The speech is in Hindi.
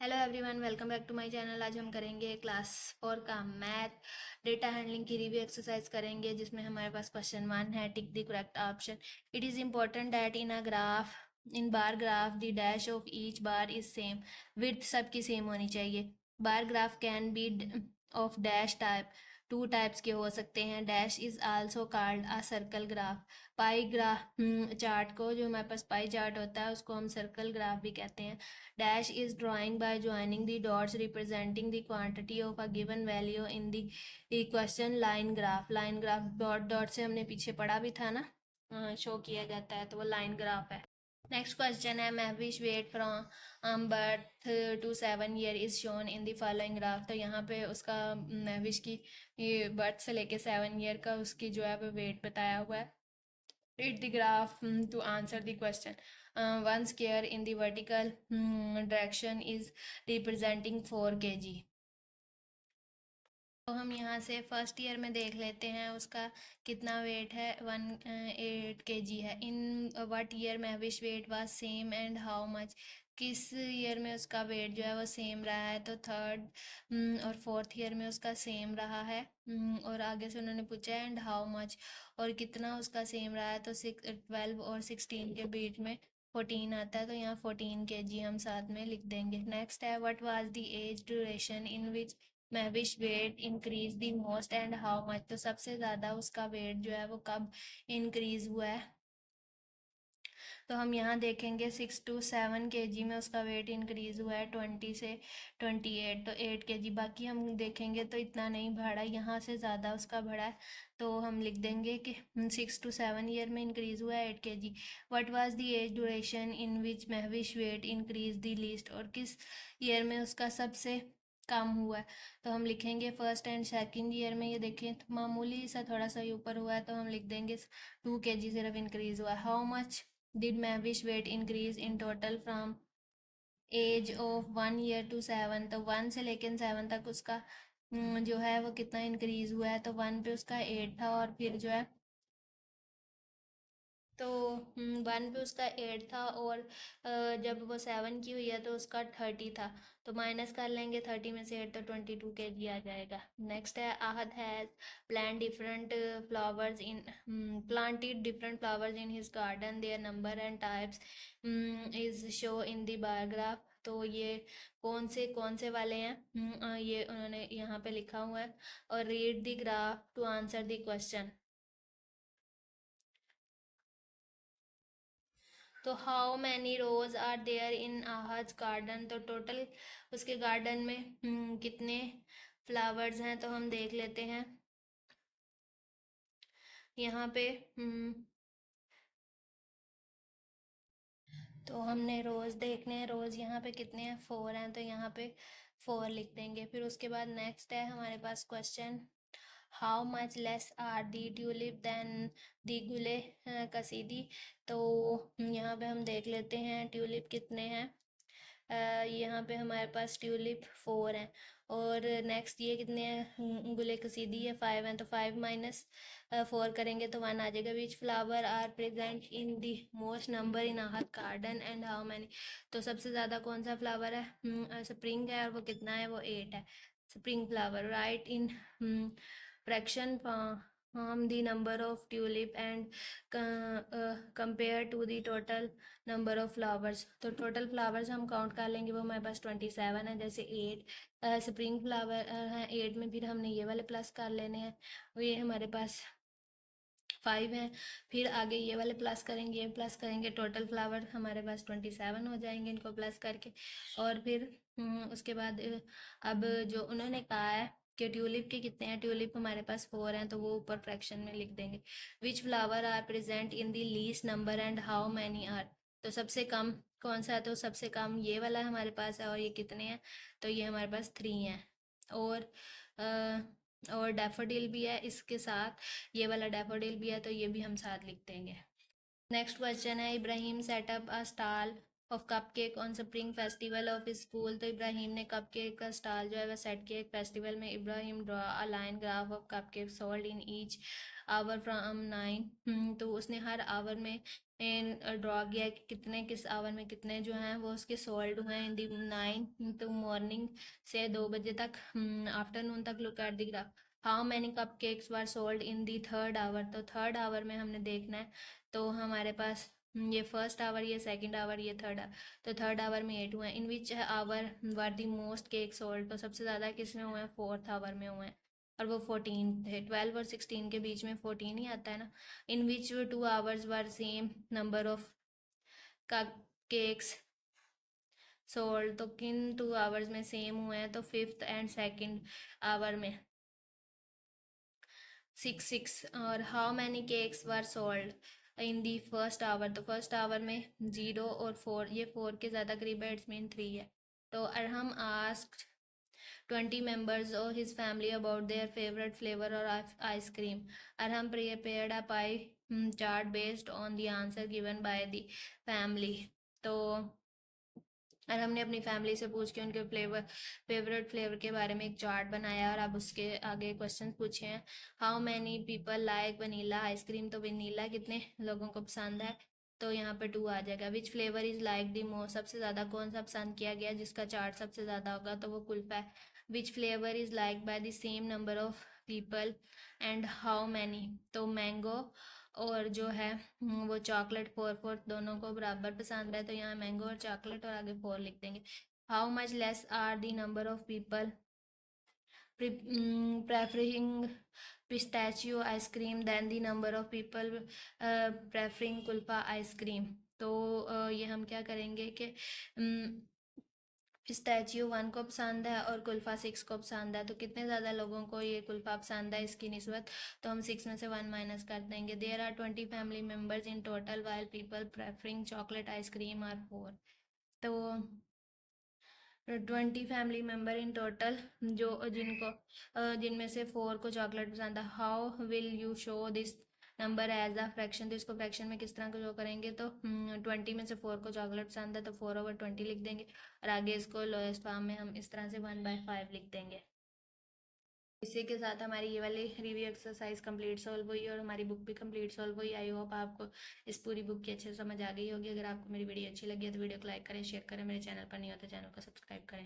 Hello everyone, welcome back to my channel. आज हम करेंगे क्लास 4 का मैथ डेटा हैंडलिंग की रिव्यू एक्सरसाइज करेंगे, जिसमें हमारे पास क्वेश्चन 1 है, tick the correct option. It is important that in a graph, in bar graph the dash of each bar is same. Width सबकी सेम होनी चाहिए। Bar graph can be of dash type, two types के हो सकते हैं। Dash is also called a circle graph. Pie graph chart को, जो हमारे पास पाई चार्ट होता है, उसको हम सर्कल ग्राफ भी कहते हैं। Dash is drawing by joining the dots representing the quantity of a given value in the equation line graph। line graph dot dot से हमने पीछे पढ़ा भी था ना, शो किया जाता है, तो वो लाइन ग्राफ है। नेक्स्ट क्वेश्चन है, Mahvish weight from birth to 7 year is shown in the following graph. तो यहाँ पे उसका महविश की बर्थ से लेके 7 ईयर का उसकी जो है वो वेट बताया हुआ है। Read the graph to answer the question. One square in the vertical direction is representing 4 kg। तो हम यहाँ से फर्स्ट ईयर में देख लेते हैं उसका कितना वेट है। 1 8 kg है। In what year Mahvish weight was same and how much. किस ईयर में उसका वेट जो है वो सेम रहा है, तो थर्ड और फोर्थ ईयर में उसका सेम रहा है। और आगे से उन्होंने पूछा है एंड हाउ मच, और कितना उसका सेम रहा है, तो 12 और 16 के बीच में 14 आता है, तो यहाँ 14 kg हम साथ में लिख देंगे। नेक्स्ट है, what was the age duration in which Mahvish weight increase the most and how much. तो सबसे ज़्यादा उसका वेट जो है वो कब इंक्रीज हुआ है, तो हम यहाँ देखेंगे 6 to 7 kg में उसका वेट इंक्रीज हुआ है, 20 से 28, तो 8 kg। बाकी हम देखेंगे तो इतना नहीं बढ़ा, यहाँ से ज़्यादा उसका बढ़ा है, तो हम लिख देंगे कि 6 to 7 ईयर में इंक्रीज हुआ है 8 kg। What was the age duration in which Mahvish weight increase the least, और किस ईयर में उसका सबसे कम हुआ है, तो हम लिखेंगे फर्स्ट एंड सेकंड ईयर में। ये देखें तो मामूली सा थोड़ा सा ऊपर हुआ है, तो हम लिख देंगे 2 kg सिर्फ इंक्रीज हुआ है। How much did Mahvish weight increase in total from age of 1 year to 7। तो 1 से लेकर 7 तक उसका जो है वो कितना इंक्रीज हुआ है, तो 1 पे उसका 8 था, और फिर जो है तो 1 पे उसका 8 था, और जब वो 7 की हुई है तो उसका 30 था, तो माइनस कर लेंगे 30 में से 8, तो 22 kg आ जाएगा। नेक्स्ट है, Ahad has plant different flowers in planted different flowers in his garden, their number and types is show in the bar graph। तो ये कौन से वाले हैं, ये उन्होंने यहाँ पे लिखा हुआ है। और read the graph to answer the question. तो how many rose are there in आहज गार्डन। तो टोटल उसके गार्डन में कितने फ्लावर्स हैं, तो हम देख लेते हैं यहाँ पे। तो हमने रोज देखने हैं, रोज यहाँ पे कितने हैं, 4 हैं, तो यहाँ पे 4 लिख देंगे। फिर उसके बाद नेक्स्ट है हमारे पास question, how much less are the tulip than the गुले कसीदी। तो यहाँ पे हम देख लेते हैं ट्यूलिप कितने हैं। यहाँ पे हमारे पास ट्यूलिप 4 हैं, और नेक्स्ट ये कितने हैं, गुले कसीदी है 5 हैं, तो 5 माइनस 4 करेंगे तो 1 आ जाएगा। Which flower are present in the most number in our garden and how many. तो सबसे ज़्यादा कौन सा फ्लावर है, स्प्रिंग है, और वो कितना है, वो 8 है। Spring flower right in fraction the number of tulip and compare to the total number of flowers. तो टोटल फ्लावर्स हम काउंट कर लेंगे, वो हमारे पास 27 है। जैसे 8 स्प्रिंग फ्लावर हैं 8 में, फिर हमने ये वाले प्लस कर लेने हैं, ये हमारे पास 5 है। फिर आगे ये वाले प्लस करेंगे, ये प्लस करेंगे, टोटल फ्लावर हमारे पास 27 हो जाएंगे इनको प्लस करके। और फिर उसके बाद अब जो उन्होंने कहा है कि ट्यूलिप के कितने हैं, ट्यूलिप हमारे पास 4 हैं, तो वो ऊपर फ्रैक्शन में लिख देंगे। Which flower are present in the least number and how many are. तो सबसे कम कौन सा है, तो सबसे कम ये वाला हमारे पास है, और ये कितने हैं, तो ये हमारे पास 3 हैं। और और डैफोडिल भी है इसके साथ, ये वाला डैफोडिल भी है, तो ये भी हम साथ लिख देंगे। नेक्स्ट क्वेश्चन है, Ibrahim setup a stall of cupcake on spring festival of school. तो इब्राहिम ने कपकेक का स्टॉल जो है वह सेट किया एक फेस्टिवल में। Ibrahim draw a line graph of cupcake sold in each our from 9। तो उसने हर आवर में ड्रॉ किया कि कितने किस आवर में कितने जो हैं वो उसके सोल्ड हुए हैं इन दी 9 तो मॉर्निंग से 2 बजे तक आफ्टरनून तक। Look at the graph, how many cup cakes were sold in the third hour. तो थर्ड आवर में हमने देखना है, तो हमारे पास ये फर्स्ट आवर, ये सेकंड आवर, ये थर्ड आवर। तो थर्ड आवर में 8 हुए हैं। In which hour were the most cake sold, तो सबसे ज़्यादा किस में हुए हैं, फोर्थ आवर में हुए हैं, और वो 14 थे। 12 और 16 के बीच में 14 ही आता है ना। इन विच 2 hours were same number of cakes sold, तो किन 2 आवर्स में सेम हुए हैं, तो फिफ्थ एंड सेकंड आवर में 6 और how many cakes were sold in the first hour, तो फर्स्ट आवर में 0 और 4, ये 4 के ज़्यादा करीब है, इट्स मीन 3 है। तो Arham asked 20 members of his family about their favorite flavor or ice cream. Arham prepared a pie chart based on the answer given by the family. तो अरहम ने अपनी फैमिली से पूछ के उनके फेवरेट फ्लेवर के बारे में एक चार्ट बनाया, और अब उसके आगे क्वेश्चन पूछे हैं। How many people like vanilla ice cream, तो वनीला कितने लोगों को पसंद है, तो यहाँ पे 2 आ जाएगा। Which flavour is like the most, सबसे ज़्यादा कौन सा पसंद किया गया, जिसका चार्ट सबसे ज़्यादा होगा तो वो कुल्फा है। Which flavour is like by the same number of people and how many, तो मैंगो और जो है वो चॉकलेट 4 दोनों को बराबर पसंद है, तो यहाँ मैंगो और चॉकलेट और आगे 4 लिख देंगे। How much less are the number of people preferring pistachio ice cream than the number of people preferring kulfi ice cream. तो ये हम क्या करेंगे कि पिस्ताचियो 1 को पसंद है और कुल्फ़ा 6 को पसंद है, तो कितने ज़्यादा लोगों को ये कुल्फ़ा पसंद है इसकी निस्बत, तो हम 6 में से 1 माइनस कर देंगे। There are 20 family members in total while people preferring chocolate ice cream are 4। तो 20 फैमिली मेम्बर इन टोटल जो जिनमें से 4 को चॉकलेट पसंद है। How will you show this number as a fraction, तो इसको फ्रैक्शन में किस तरह को शो करेंगे, तो 20 में से 4 को चॉकलेट पसंद है तो 4/20 लिख देंगे, और आगे इसको लोएस्ट फॉर्म में हम इस तरह से 1/5 लिख देंगे। इसी के साथ हमारी ये वाली रिव्यू एक्सरसाइज कंप्लीट सॉल्व हुई और हमारी बुक भी कंप्लीट सॉल्व हुई। आई होप आपको इस पूरी बुक की अच्छे से समझ आ गई होगी। अगर आपको मेरी वीडियो अच्छी लगी है तो वीडियो को लाइक करें, शेयर करें, मेरे चैनल पर नहीं हो तो चैनल को सब्सक्राइब करें।